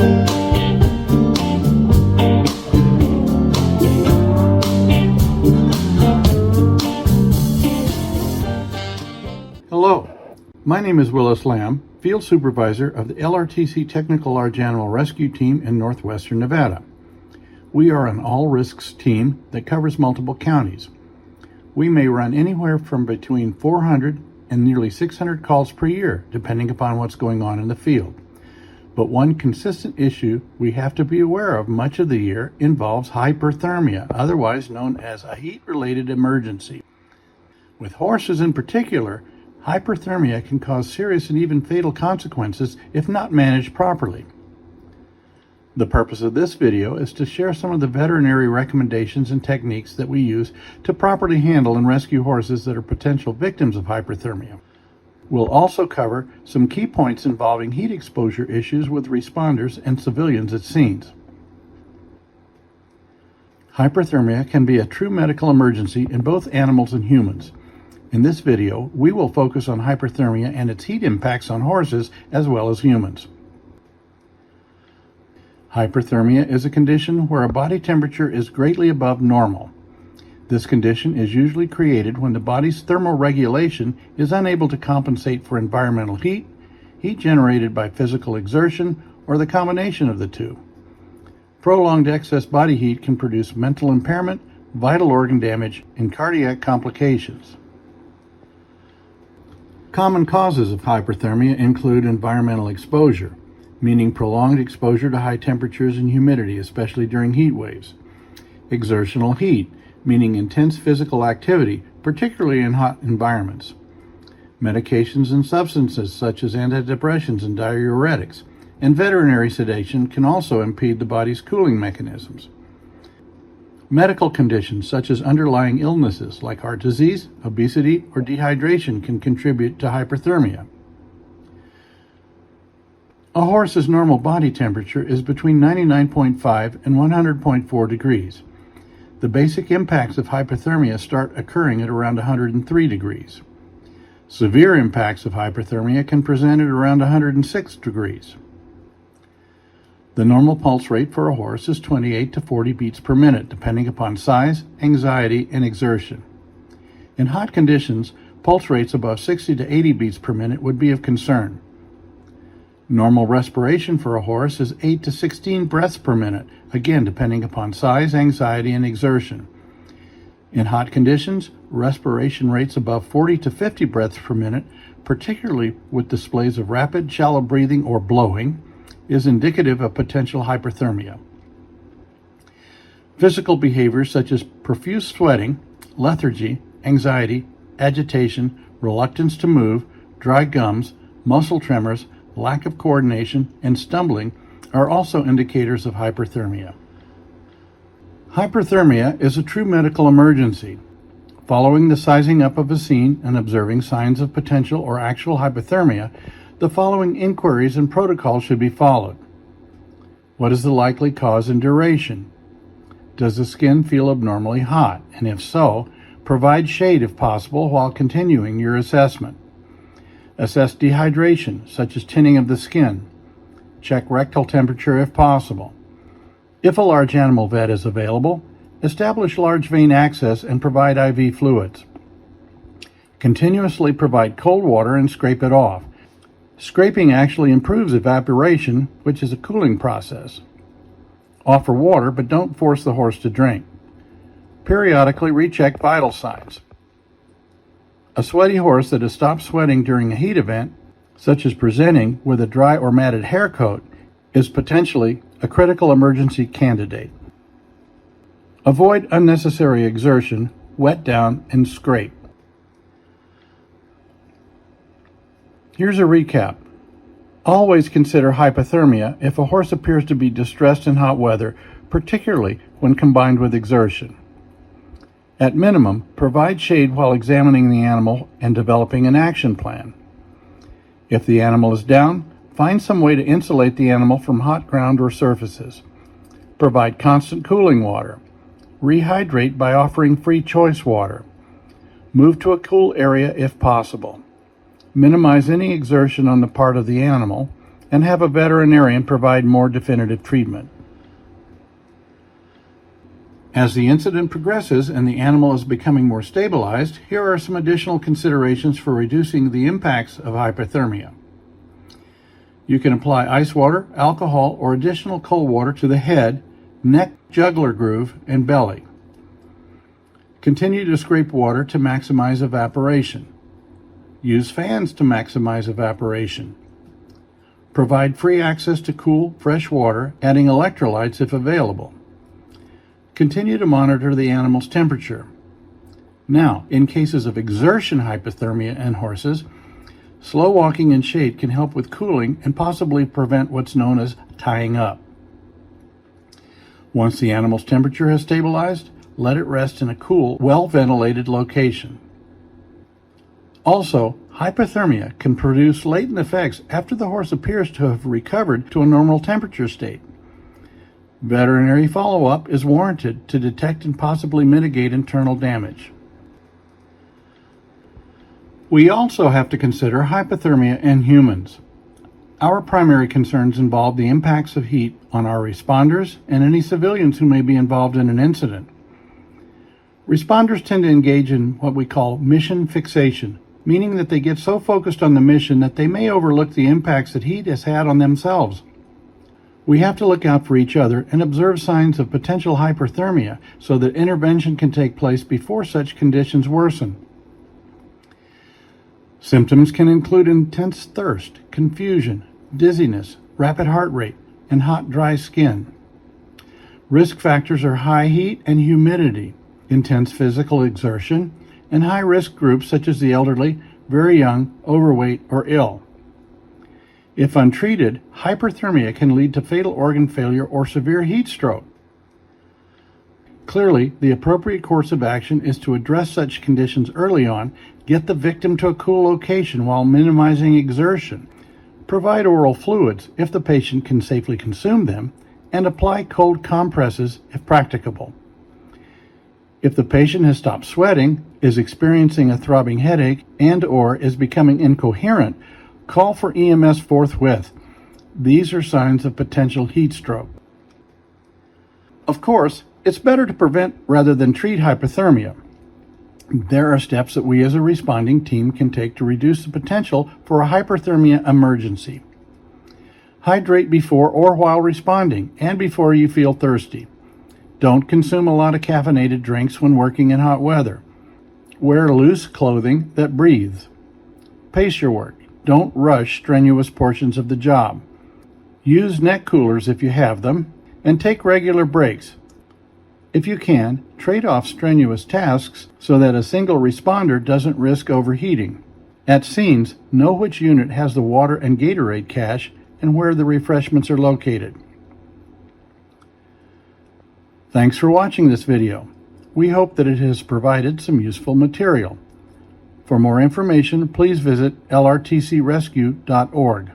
Hello, my name is Willis Lamb, Field Supervisor of the LRTC Technical Large Animal Rescue Team in northwestern Nevada. We are an all-risks team that covers multiple counties. We may run anywhere from between 400 and nearly 600 calls per year, depending upon what's going on in the field. But one consistent issue we have to be aware of much of the year involves hyperthermia, otherwise known as a heat-related emergency. With horses in particular, hyperthermia can cause serious and even fatal consequences if not managed properly. The purpose of this video is to share some of the veterinary recommendations and techniques that we use to properly handle and rescue horses that are potential victims of hyperthermia. We'll also cover some key points involving heat exposure issues with responders and civilians at scenes. Hyperthermia can be a true medical emergency in both animals and humans. In this video, we will focus on hyperthermia and its heat impacts on horses as well as humans. Hyperthermia is a condition where a body temperature is greatly above normal. This condition is usually created when the body's thermal regulation is unable to compensate for environmental heat, heat generated by physical exertion, or the combination of the two. Prolonged excess body heat can produce mental impairment, vital organ damage, and cardiac complications. Common causes of hyperthermia include environmental exposure, meaning prolonged exposure to high temperatures and humidity, especially during heat waves. Exertional heat, meaning intense physical activity, particularly in hot environments. Medications and substances such as antidepressants and diuretics, and veterinary sedation can also impede the body's cooling mechanisms. Medical conditions such as underlying illnesses like heart disease, obesity, or dehydration can contribute to hyperthermia. A horse's normal body temperature is between 99.5 and 100.4 degrees. The basic impacts of hyperthermia start occurring at around 103 degrees. Severe impacts of hyperthermia can present at around 106 degrees. The normal pulse rate for a horse is 28 to 40 beats per minute, depending upon size, anxiety, and exertion. In hot conditions, pulse rates above 60 to 80 beats per minute would be of concern. Normal respiration for a horse is 8 to 16 breaths per minute, again depending upon size, anxiety, and exertion. In hot conditions, respiration rates above 40 to 50 breaths per minute, particularly with displays of rapid, shallow breathing or blowing, is indicative of potential hyperthermia. Physical behaviors such as profuse sweating, lethargy, anxiety, agitation, reluctance to move, dry gums, muscle tremors, lack of coordination, and stumbling are also indicators of hyperthermia. Hyperthermia is a true medical emergency. Following the sizing up of a scene and observing signs of potential or actual hypothermia, the following inquiries and protocols should be followed. What is the likely cause and duration? Does the skin feel abnormally hot? And if so, provide shade if possible while continuing your assessment. Assess dehydration, such as tinning of the skin. Check rectal temperature if possible. If a large animal vet is available, establish large vein access and provide IV fluids. Continuously provide cold water and scrape it off. Scraping actually improves evaporation, which is a cooling process. Offer water, but don't force the horse to drink. Periodically recheck vital signs. A sweaty horse that has stopped sweating during a heat event, such as presenting with a dry or matted hair coat, is potentially a critical emergency candidate. Avoid unnecessary exertion, wet down, and scrape. Here's a recap. Always consider hypothermia if a horse appears to be distressed in hot weather, particularly when combined with exertion. At minimum, provide shade while examining the animal and developing an action plan. If the animal is down, find some way to insulate the animal from hot ground or surfaces. Provide constant cooling water. Rehydrate by offering free choice water. Move to a cool area if possible. Minimize any exertion on the part of the animal and have a veterinarian provide more definitive treatment. As the incident progresses and the animal is becoming more stabilized, here are some additional considerations for reducing the impacts of hypothermia. You can apply ice water, alcohol, or additional cold water to the head, neck, jugular groove, and belly. Continue to scrape water to maximize evaporation. Use fans to maximize evaporation. Provide free access to cool, fresh water, adding electrolytes if available. Continue to monitor the animal's temperature. Now, in cases of exertion hypothermia in horses, slow walking in shade can help with cooling and possibly prevent what's known as tying up. Once the animal's temperature has stabilized, let it rest in a cool, well-ventilated location. Also, hypothermia can produce latent effects after the horse appears to have recovered to a normal temperature state. Veterinary follow-up is warranted to detect and possibly mitigate internal damage. We also have to consider hypothermia in humans. Our primary concerns involve the impacts of heat on our responders and any civilians who may be involved in an incident. Responders tend to engage in what we call mission fixation, meaning that they get so focused on the mission that they may overlook the impacts that heat has had on themselves. We have to look out for each other and observe signs of potential hyperthermia so that intervention can take place before such conditions worsen. Symptoms can include intense thirst, confusion, dizziness, rapid heart rate, and hot, dry skin. Risk factors are high heat and humidity, intense physical exertion, and high-risk groups such as the elderly, very young, overweight, or ill. If untreated, hyperthermia can lead to fatal organ failure or severe heat stroke. Clearly, the appropriate course of action is to address such conditions early on, get the victim to a cool location while minimizing exertion, provide oral fluids if the patient can safely consume them, and apply cold compresses if practicable. If the patient has stopped sweating, is experiencing a throbbing headache, and/or is becoming incoherent, call for EMS forthwith. These are signs of potential heat stroke. Of course, it's better to prevent rather than treat hypothermia. There are steps that we as a responding team can take to reduce the potential for a hyperthermia emergency. Hydrate before or while responding and before you feel thirsty. Don't consume a lot of caffeinated drinks when working in hot weather. Wear loose clothing that breathes. Pace your work. Don't rush strenuous portions of the job. Use neck coolers if you have them, and take regular breaks. If you can, trade off strenuous tasks so that a single responder doesn't risk overheating. At scenes, know which unit has the water and Gatorade cache and where the refreshments are located. Thanks for watching this video. We hope that it has provided some useful material. For more information, please visit lrtcrescue.org.